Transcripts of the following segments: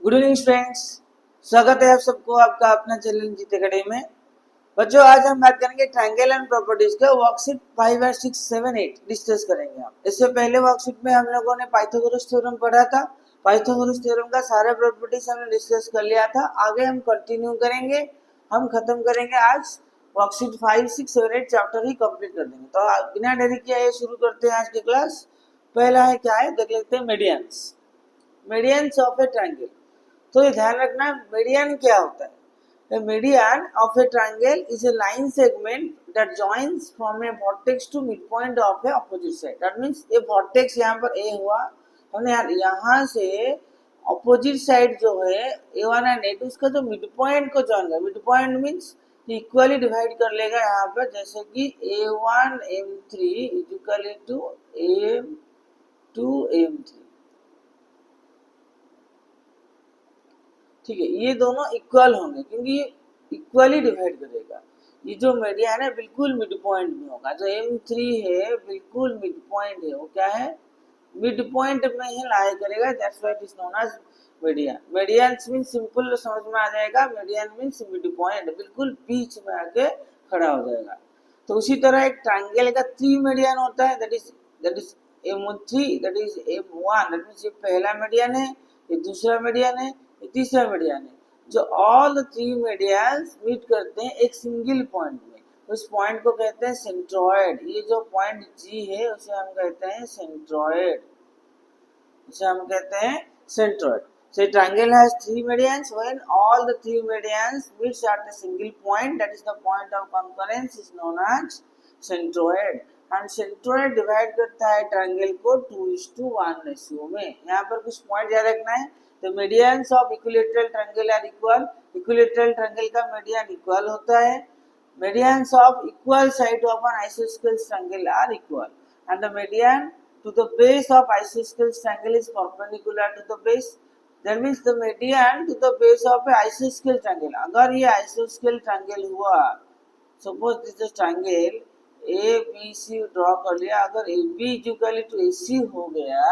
Good evening friends, स्वागत है आप सबको आपका अपना चैनल जीत एकेडमी में। बच्चों, आज हम बात करेंगे ट्रायंगल एंड प्रॉपर्टीज का वर्कशीट 5 और 6, 7, 8 डिस्कस करेंगे। हम इससे पहले वर्कशीट में हम लोगों ने पाइथागोरस थ्योरम पढ़ा था। पाइथागोरस थ्योरम का सारे प्रॉपर्टीज हमने डिस्कस कर लिया था। आगे हम कंटिन्यू करेंगे, हम खत्म करेंगे आज वर्कशीट 5, 6, 7, 8 चैप्टर ही कंप्लीट कर देंगे। तो बिना देरी किए ये शुरू करते हैं आज की क्लास। पहला है क्या है, देख लेते हैं medians. Medians of a triangle. तो ये ध्यान रखना, मीडियन क्या होता है। The median of a triangle is a line segment that joins from a vertex to midpoint of a opposite side. That means ये vertex यहाँ पर A हुआ, हमने यहाँ से opposite side जो है A1 and A2 उसका जो midpoint को join कर, midpoint means इक्वली डिवाइड कर लेगा यहाँ पर, जैसे कि A1 M3 is equal to A2 M3। ठीक है, ये दोनों इक्वल होंगे क्योंकि ये इक्वली डिवाइड करेगा। ये जो मीडियन है बिल्कुल मिड पॉइंट में होगा। जो M3 है बिल्कुल मिड पॉइंट है, वो क्या है, मिड पॉइंट में ही लाई करेगा। That's why it is known as median. Median means simple समझ में आ जाएगा, मीडियन मींस मिड पॉइंट, बिल्कुल बीच में आके खड़ा हो जाएगा। तो उसी तरह एक ट्रायंगल का 3 मीडियन होता है, that is M3, that is M1, that means ये पहला मीडियन है, ये दूसरा मीडियन है, ये तीसरा मीडियन है। जो ऑल 3 मीडियंस मीट करते हैं एक सिंगल पॉइंट में, उस पॉइंट को कहते हैं सेंट्रॉयड। ये जो पॉइंट G है उसे हम कहते हैं सेंट्रॉयड, उसे हम कहते हैं centroid. So a triangle has 3 medians. When all the 3 medians meets at a single point, that is the point of concurrence, is known as centroid. And centroid divide करता है ट्रायंगल को 2:1 रेशियो में। यहाँ पर कुछ पॉइंट याद रखना है। The medians of equilateral triangle are equal. Equilateral triangle का median equal होता है। Medians of equal side of an isosceles triangle are equal. And the median to the base of isosceles triangle is perpendicular to the base. That means the median to the base of a isosceles triangle. अगर ये isosceles triangle हुआ, suppose this is triangle ABC draw कर लिया, अगर AB equal to AC हो गया,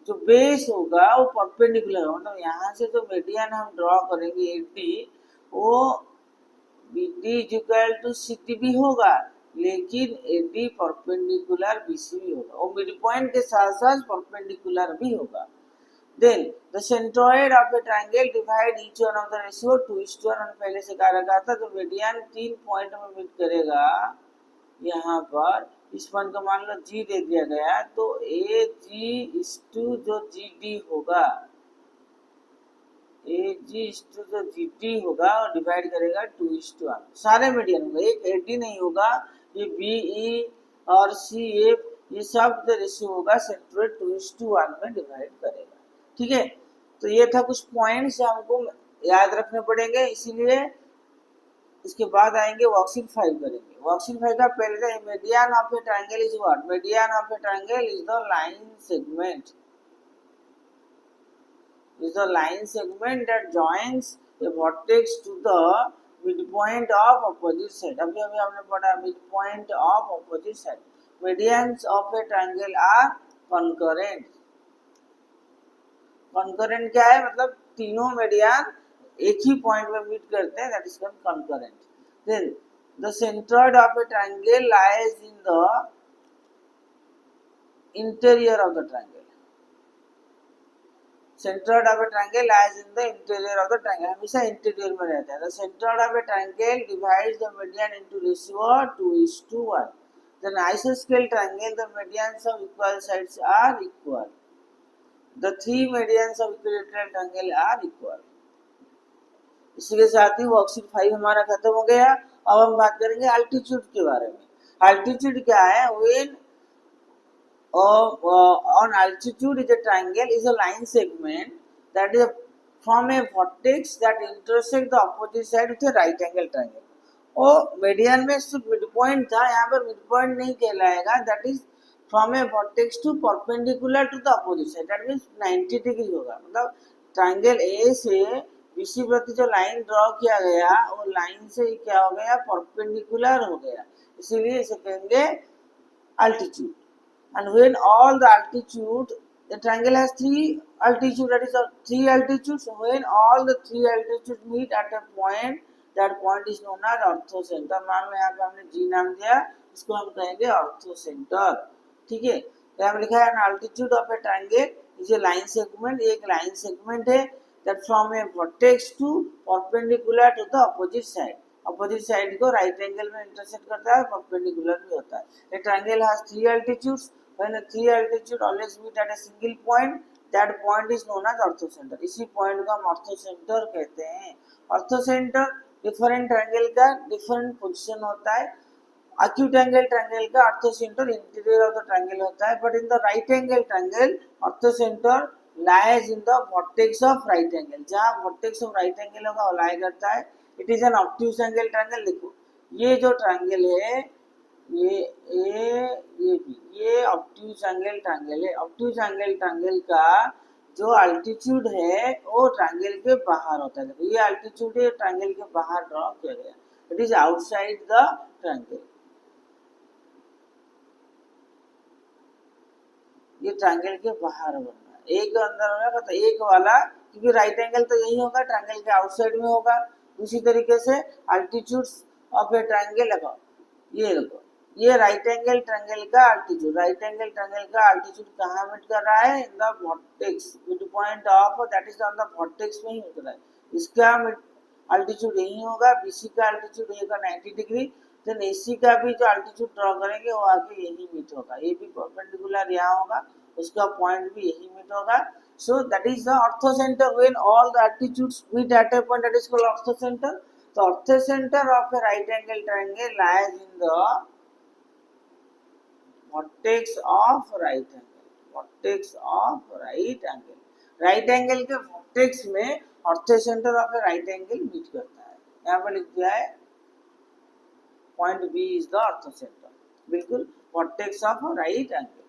जो base होगा वो परपेंडिकुलर होगा। मतलब यहाँ से जो मीडियन हम ड्रॉ करेंगे AD, वो BD इक्वल टू CD भी होगा, लेकिन AD परपेंडिकुलर BC भी होगा, वो मिड पॉइंट के साथ साथ परपेंडिकुलर भी होगा। Then the centroid of a triangle divide each one of the ratio 2:1। हमने पहले से कहा रखा था, तो मीडियन 3 पॉइंट में मीट करेगा। यहाँ पर इस पॉइंट को मान लो G दे दिया गया, तो AG जो GD होगा, AG जो GD होगा और डिवाइड करेगा 2:1। सारे मीडियन होगा, एक AD नहीं होगा। ये BE और CF ये सब रेशियो होगा, सेंट्रोइड 2:1 में डिवाइड करेगा। ठीक है, तो ये था कुछ पॉइंट्स हमको याद रखने पड़ेंगे, इसीलिए इसके बाद आएंगे वर्कशीट 5 करेंगे। वर्कशीट 5 का पहले median of a triangle is what. Median of a triangle is the line segment, that joins a vertex to the midpoint of opposite side। अभी हमने पढ़ा midpoint of opposite side। Medians of a triangle are concurrent। Concurrent क्या है, मतलब तीनों median एक ही point में meet करते हैं, that is called concurrent. Then the centroid of a triangle lies in the interior of the triangle. Centroid of a triangle lies in the interior of the triangle, हमेशा interior में रहता है। The centroid of a triangle divides the median into ratio 2:1। Then आइसोस्केल triangle, the medians of equal sides are equal. The 3 medians of equilateral triangle are equal। इसी के साथ ही worksheet 5 हमारा खत्म हो गया। अब हम बात करेंगे अल्टीट्यूड के बारे में। अल्टीट्यूड क्या है, when on altitude is a triangle is a line segment that is from a vertex that intersect the opposite side with a right angle triangle। और मीडियन में सिर्फ मिड पॉइंट था, यहाँ पर मिड पॉइंट नहीं कहलाएगा, that is from a vertex to perpendicular to the opposite side, that means 90 degree होगा। मतलब ट्रायंगल A से BC प्रति जो लाइन ड्रॉ किया गया, वो लाइन से क्या हो गया, परपेंडिकुलर हो गया, इसीलिए इसे कहेंगे altitude. And when all the altitude The triangle has three altitudes, that is three altitudes. When all the three altitudes meet at a point, that point is known as ऑर्थोसेंटर. मान लो यहाँ पे हमने जी नाम दिया, इसको हम कहेंगे ऑर्थोसेंटर. ठीक है, यहाँ पे लिखा है an altitude of a triangle is a line segment. ये एक लाइन सेगमेंट है that from a vertex to perpendicular to the opposite side. Opposite side को राइट एंगल में इंटरसेक्ट करता है, परपेंडिकुलर भी होता है. A triangle has three altitudes. When three altitude always meet at a single point, that point is known as orthocentre. इसी point को हम ऑर्थोसेंटर कहते हैं. ऑर्थोसेंटर डिफरेंट ट्रायंगल का डिफरेंट पोजीशन होता है. acute angle triangle का orthocentre interior of the triangle होता है, but in the right angle triangle ऑर्थोसेंटर lies in the vertex of right angle. जहां वर्टेक्स ऑफ राइट एंगल होगा वो लाई करता है. It is an obtuse angle triangle. देखो ये जो ट्रायंगल है, ये ये भी ये ऑब्ट्यूज एंगल ट्रायंगल है. ऑब्ट्यूज एंगल ट्रायंगल का जो अल्टीट्यूड है वो ट्रायंगल के बाहर होता है. देखो ये अल्टीट्यूड है, ट्रायंगल के बाहर ड्रॉ किया गया. It is outside the triangle. ये ट्रायंगल के बाहर बनना है, एक अंदर होगा तो एक वाला, क्योंकि राइट एंगल तो यही होगा, ट्रायंगल के आउटसाइड में होगा. उसी तरीके से अल्टीट्यूड्स ऑफ ए ट्रायंगल लगाओ. ये देखो ये राइट एंगल ट्रायंगल का अल्टीट्यूड, राइट एंगल ट्रायंगल का अल्टीट्यूड कहाँ मीट कर रहा है? In the vertex, mid point of that is on the vertex में ही मिट रहा है. इसका अल्टीट्यूड यही होगा. बीसी का अल्टीट्यूड होगा 90 डिग्री. देन एसी का भी जो अल्टीट्यूड ड्रॉ करेंगे वो आगे यही मीट होगा. ये भी परपेंडिकुलर यहाँ होगा, उसका पॉइंट भी यही मीट होगा. So that is the orthocenter. When all the altitudes meet at a point, that is called orthocenter. The orthocenter of a right angle triangle lies in the vertex of right angle. Vertex of right angle. Right angle के vertex में orthocenter of a right angle meet करता है. यहाँ पर लिख दिया है point B is the orthocenter. बिल्कुल vertex of a right angle.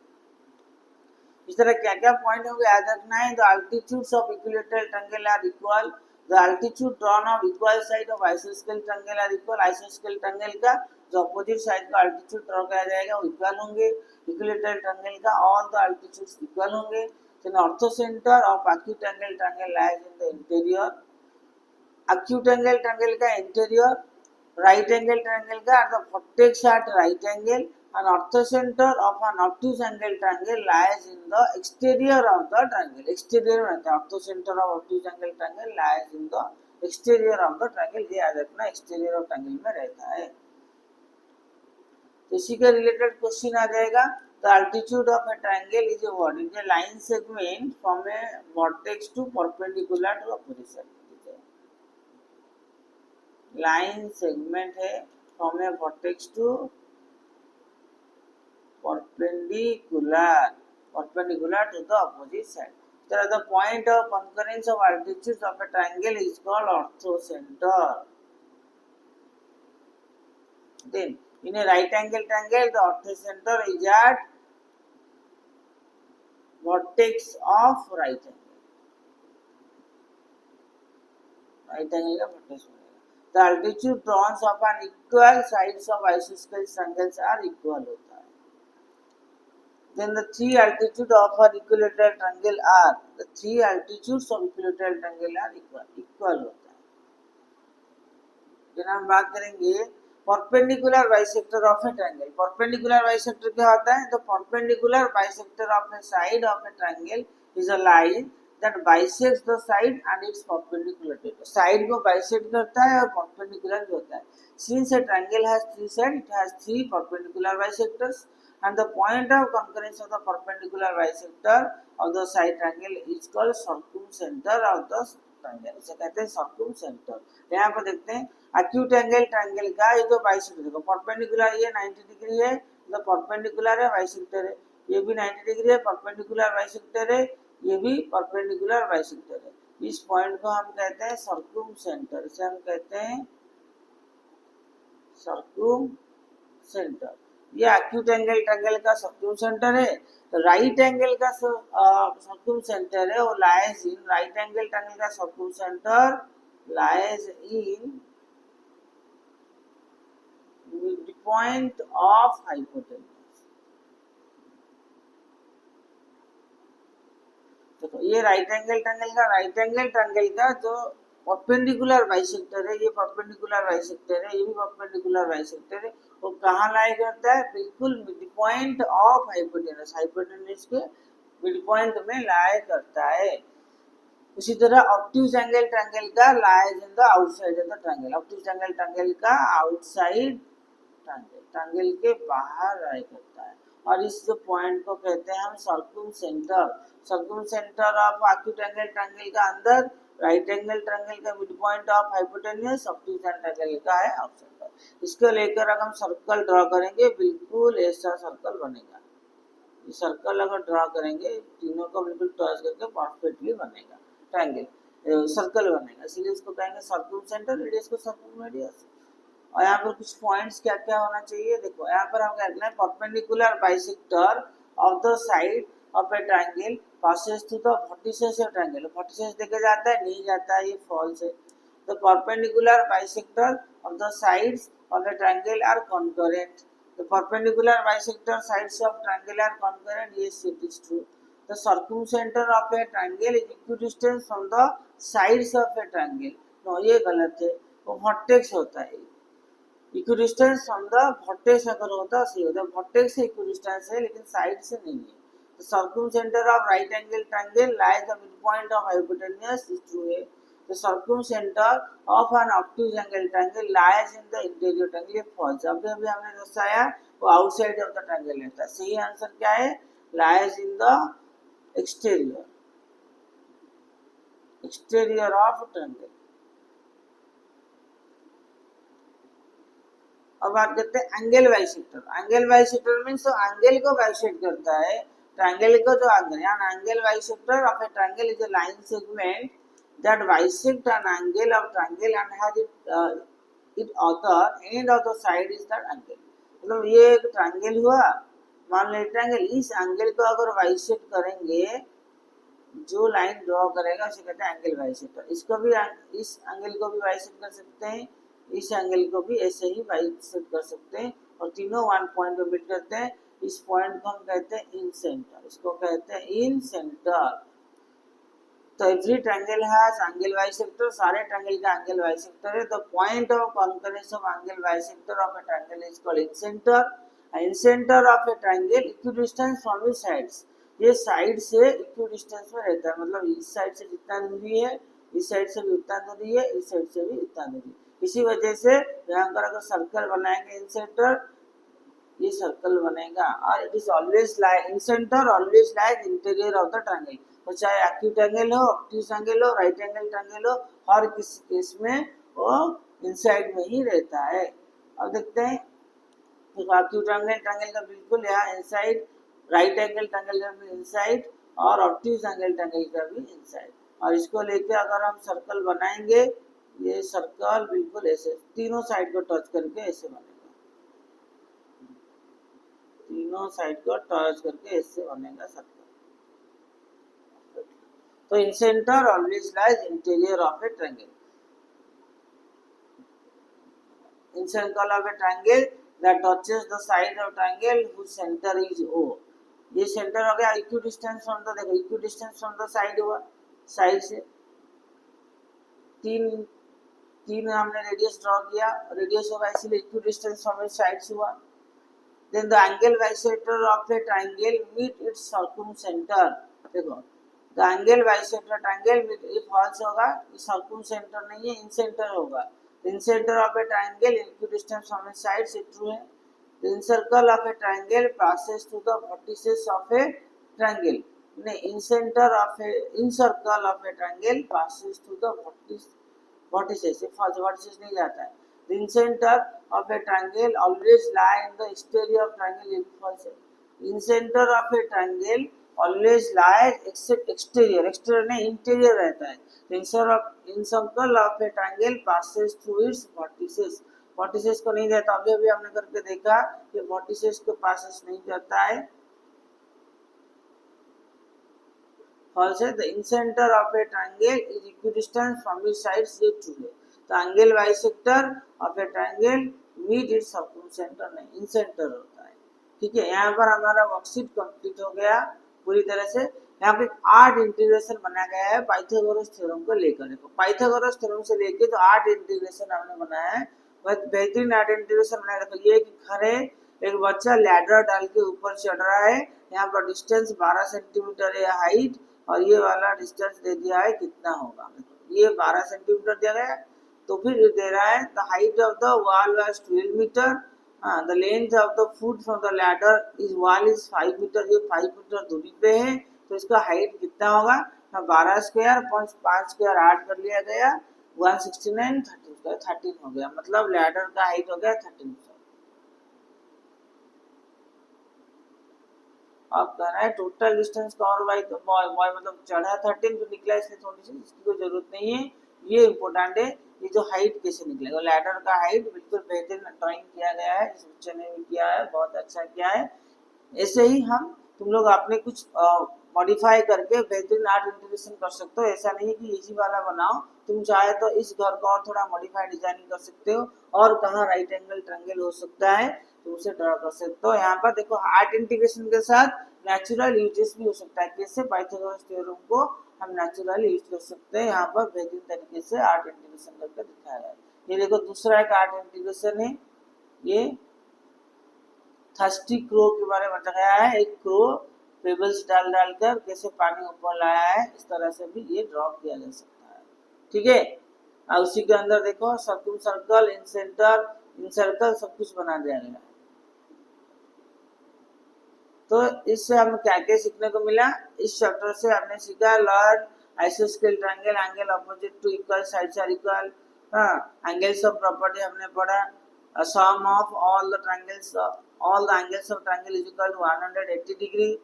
इस तरह क्या क्या पॉइंट होंगे याद रखना है. The altitudes of equilateral triangle are equal. The altitude drawn of equal side of आइसोस्केल ट्रायंगल आर इक्वल. आइसोस्केल ट्रायंगल का जो अपोजिट साइड का अल्टीट्यूड ड्रॉ किया जाएगा वो इक्वल होंगे. इक्विलैटरल ट्रायंगल का ऑल द अल्टीट्यूड्स इक्वल होंगे. Then orthocentre of acute angle triangle lies in the interior. Acute angle triangle का इंटीरियर, राइट एंगल ट्रायंगल का at the vertex at right angle. An orthocenter of an obtuse angle triangle lies in the exterior of the triangle. Exterior में रहता है. orthocenter of obtuse angle triangle lies in the exterior of the triangle. ये याद रखना, exterior of triangle में रहता है. तो इसी के रिलेटेड क्वेश्चन आ जाएगा. The altitude of a triangle is a what? It is a line segment from a vertex to perpendicular to opposite side. Line segment है from a vertex to perpendicular to the opposite side. The point of concurrence of altitudes of a triangle is called orthocenter. Then in a right angle triangle, the orthocenter is at vertex of right angle. Right angle का vertex. The altitude drawn of an equal sides of isosceles triangles are equal होता है. Then the three altitude of an equilateral triangle are, the three altitudes of equilateral triangle are equal होता है. फिर हम बात करेंगे perpendicular bisector of a triangle. Perpendicular bisector क्या होता है? The perpendicular bisector of a side of a triangle is a line that bisects the side and its perpendicular to it. Side को bisect करता है और perpendicular भी होता है. Since a triangle has three sides, it has three perpendicular bisectors, and the point of concurrence of the perpendicular bisector of the side triangle is called circumcenter of the triangle. इसे कहते हैं circumcenter. यहाँ पर देखते हैं acute angle triangle का ये जो bisector देखो perpendicular ये 90 डिग्री है, तो perpendicular है bisector है. ये भी 90 डिग्री है, perpendicular bisector है. ये भी परपेंडिकुलर बाइसेक्टर है. इस पॉइंट को हम कहते हैं सर्कुमसेंटर. इसे हम कहते हैं सर्कुमसेंटर. ये एक्यूट एंगल ट्रायंगल का सर्कुमसेंटर है. राइट एंगल का सर्कुमसेंटर है वो lies in, right angle triangle का circumcentre lies in mid point of hypotenuse. देखो ये राइट एंगल ट्रायंगल का जो परपेंडिकुलर बाइसेक्टर है, ये परपेंडिकुलर बाइसेक्टर है, ये भी परपेंडिकुलर बाइसेक्टर है, वो कहाँ लाई करता है? बिल्कुल mid point of hypotenuse, hypotenuse के मिड पॉइंट में लाई करता है। उसी तरह ऑब्ट्यूज एंगल ट्रायंगल का lies in the outside of the triangle, obtuse angle triangle का आउटसाइड ट्रायंगल, ट्रायंगल के बाहर लाई करता है। और इस जो पॉइंट को कहते हैं हम circumcentre, circumcentre of acute angle triangle का अंदर, राइट एंगल ट्रायंगल का mid point of hypotenuse, obtuse triangle का है आउटसाइड। इसको लेकर अगर हम सर्कल ड्रॉ करेंगे, बिल्कुल ऐसा सर्कल बनेगा। ये सर्कल अगर ड्रॉ करेंगे, तीनों को बिल्कुल टच करके परफेक्टली बनेगा ट्रायंगल, सर्कल बनेगा, इसलिए इसको कहेंगे सर्कुम सेंटर, रेडियस को सर्कुम रेडियस। और यहाँ पर कुछ पॉइंट्स क्या क्या होना चाहिए, देखो यहाँ पर हम कहते हैं perpendicular bisector of the side of a triangle passes through the vertices of triangle, vertices देखे जाता है, नहीं जाता है, ये फॉल्स है। The perpendicular bisector of the sides of a triangle are concurrent, the perpendicular bisector sides of triangle are concurrent, ये it is true. The circumcenter of a triangle is equidistant from the sides of a triangle, no ये गलत है, वो vertex होता है। Equidistance from the vertex अगर होता सही होता, वर्टेक्स से इक्विडिस्टेंस है लेकिन साइड से नहीं है। The circumcentre of right angle triangle lies the mid point of hypotenuse, is true है। The circumcentre of an obtuse angle triangle lies in the interior triangle, false. अभी अभी हमने दर्शाया वो आउटसाइड ऑफ द ट्रायंगल रहता है, सही answer क्या है? Lies in the exterior, exterior of triangle। अब बात करते हैं angle bisector. Angle bisector means angle को बाइसेक्ट करता है, ट्रायंगल को जो एंगल, यहाँ angle bisector of a triangle is a line segment that bisect an angle of triangle and has it author end of the side is that angle. मतलब ये एक triangle हुआ, मान लो ट्रायंगल, इस एंगल को अगर बाइसेक्ट करेंगे, जो लाइन ड्रॉ करेगा उसे कहते हैं एंगल बाइसेक्टर। इसको भी, इस एंगल को भी बाइसेक्ट कर सकते हैं, इस एंगल को भी ऐसे ही बाइसेक्ट कर सकते हैं, और तीनों वन पॉइंट पे मीट करते हैं। इस पॉइंट को हम कहते हैं इन सेंटर, इसको कहते हैं इन सेंटर। तो every triangle has angle bisector, सारे ट्रायंगल का एंगल बाइसेक्टर है। The point of concurrence of angle bisector of a triangle is called in centre. In centre of a triangle equidistance from its sides, ये side से equidistance में रहता है, मतलब इस साइड से जितना दूरी है, इस साइड से भी उतना दूरी है, इस साइड से भी उतना दूरी। इसी वजह से यहाँ पर अगर सर्कल बनाएंगे इन सेंटर, ये सर्कल बनेगा। और it is always lie in centre, always lies interior of the triangle, वो चाहे एक्यूट एंगल हो, ऑब्ट्यूज एंगल हो, राइट एंगल ट्रायंगल हो, हर किसी केस में वो इनसाइड में ही रहता है। अब देखते हैं एक्यूट एंगल ट्रायंगल का बिल्कुल यहाँ इनसाइड, राइट एंगल ट्रायंगल का भी इनसाइड, और ऑब्ट्यूज एंगल ट्रायंगल का भी इनसाइड। और इसको लेके अगर हम सर्कल बनाएंगे, ये सर्कल बिल्कुल ऐसे तीनों साइड को टच करके ऐसे बनेगा, तीनों साइड को टच करके ऐसे बनेगा सर्कल। तो incentre always lies interior of a triangle, incircle of a triangle that touches the side of triangle whose center is O, ये सेंटर हो गया। इक्विडिस्टेंस फ्रॉम द, देखो इक्विडिस्टेंस फ्रॉम द साइड हुआ, side से तीन हमने radius draw किया, radius होगा इसलिए इक्विडिस्टेंस फ्रॉम इट्स साइड्स हुआ। Then the angle bisector of a triangle meet its circumcentre, देखो the angle bisector triangle meet, ये फॉल्स होगा, ये सर्कुम सेंटर नहीं है, इन सेंटर होगा। In center of a triangle equidistant from its sides, it true है। The incircle of a triangle passes through the vertices of a triangle, नहीं, in center of a incircle of a triangle passes through the vertices, ये false, vertices नहीं जाता है। The incenter of a triangle always lie in the exterior of triangle, ये भी false है। In center of a triangle always lies except exterior, exterior नहीं interior रहता है। In circle of a triangle passes through its vertices, vertices को नहीं जाता, अभी अभी हमने करके देखा कि vertices को passes नहीं जाता है, false है। The incenter of a triangle is equidistant from its sides, ये true है। तो angle bisector of a triangle meet its circumcentre नहीं, इन सेंटर होता है। ठीक है, यहाँ पर हमारा वर्कशीट कंप्लीट हो गया पूरी तरह से। यहाँ पे 8 इंटीग्रेशन बनाया गया है पाइथागोरस थ्योरम को लेकर। देखो पाइथागोरस थ्योरम से लेके तो 8 इंटीग्रेशन हमने बनाया है, बहुत बेहतरीन 8 इंटीग्रेशन बनाया। देखो ये एक घर है, एक बच्चा लैडर डाल के ऊपर चढ़ रहा है, यहाँ पर डिस्टेंस 12 सेंटीमीटर है हाइट, और ये वाला डिस्टेंस दे दिया है कितना होगा, ये 12 सेंटीमीटर दिया गया है। तो फिर ये दे रहा है the height of the wall was 12 metre, the length of the foot from the ladder is wall is 5 metre, ये 5 मीटर दूरी पे है, तो इसका हाइट कितना होगा, 12 स्क्वायर 5 स्क्वायर 8 कर लिया गया, 169 30 स्क्वायर 13 हो गया, मतलब लैडर का हाइट हो गया 13 स्क्वायर। अब कह रहा है total distance cover by boy मतलब चढ़ा 13 तो निकला, इसलिए थोड़ी सी इसकी कोई जरूरत नहीं है, ये इम्पोर्टेंट है। ये जो हाइट कैसे निकलेगा, लैडर का हाइट बिल्कुल बेहतरीन ड्राइंग किया गया है, इस बच्चे ने भी किया है, बहुत अच्छा किया है। ऐसे ही हम तुम लोग आपने कुछ मॉडिफाई करके बेहतरीन आर्ट इंटीग्रेशन कर सकते हो, ऐसा नहीं है कि इसी वाला बनाओ, तुम चाहे तो इस घर को और थोड़ा मॉडिफाई डिजाइनिंग कर सकते हो, और कहाँ राइट एंगल ट्रायंगल हो सकता है तो उसे ड्रा कर सकते हो। यहाँ पर देखो आर्ट इंटीग्रेशन के साथ नेचुरल यूजेस भी हो सकता है, कैसे पाइथागोरस थ्योरम को हम नेचुरल यूज कर सकते हैं, यहाँ पर बेहतरीन तरीके से आर्ट इंटीग्रेशन करके दिखाया है। ये देखो दूसरा एक आर्ट इंटीग्रेशन है, ये थर्स्टी क्रो के बारे में बताया है, एक क्रो पेबल्स डाल डालकर कैसे पानी ऊपर लाया है, इस तरह से भी ये ड्रॉ किया जा सकता है, ठीक है। और उसी के अंदर देखो सर्कल सर्कल इन सेंटर इन सर्कल सब कुछ बना दिया गया है। तो इससे हमें क्या क्या सीखने को मिला, इस चैप्टर से हमने सीखा लर्न आइसोस्केल triangle, angle opposite to equal sides are equal, angles of property हमने पढ़ा, sum of all the triangles all the angles of triangle is equal to 180 degree,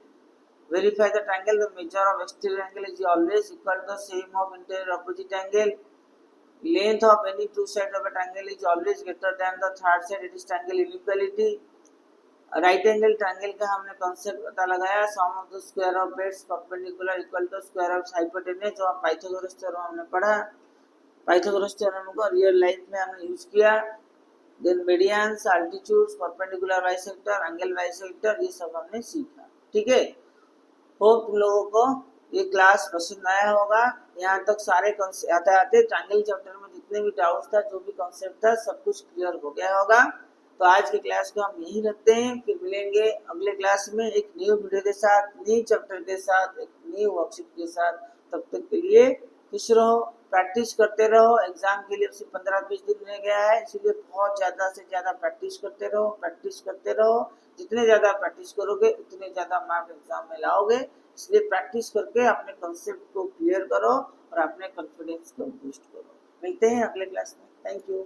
verify the triangle, the measure of exterior angle is always equal to the same of interior opposite angle, length of any two sides of a triangle is always greater than the third side, it is triangle inequality, right angle triangle का हमने concept पता लगाया, sum of the square of base perpendicular equal to square of hypotenuse, जो Pythagoras theorem हमने पढ़ा, Pythagoras theorem को real life में हमने यूज किया, then medians altitudes perpendicular bisector angle bisector ये सब हमने सीखा, ठीक है। होप तुम लोगों को ये क्लास पसंद आया होगा, यहाँ तक सारे आते आते ट्रायंगल चैप्टर में जितने भी डाउट्स था, जो भी कॉन्सेप्ट था, सब कुछ क्लियर हो गया होगा। तो आज की क्लास को हम यही रखते हैं, फिर मिलेंगे अगले क्लास में एक न्यू वीडियो के साथ, न्यू चैप्टर के साथ, एक न्यू वर्कशीट के साथ। तब तक के लिए खुश रहो, प्रैक्टिस करते रहो, एग्जाम के लिए सिर्फ 15-20 दिन रह गया है, इसलिए बहुत ज़्यादा से ज़्यादा प्रैक्टिस करते रहो, प्रैक्टिस करते रहो, जितने ज़्यादा प्रैक्टिस करोगे उतने ज़्यादा मार्क एग्जाम में लाओगे, इसलिए प्रैक्टिस करके अपने कॉन्सेप्ट को क्लियर करो और अपने कॉन्फिडेंस को बूस्ट करो। मिलते हैं अगले क्लास में, थैंक यू।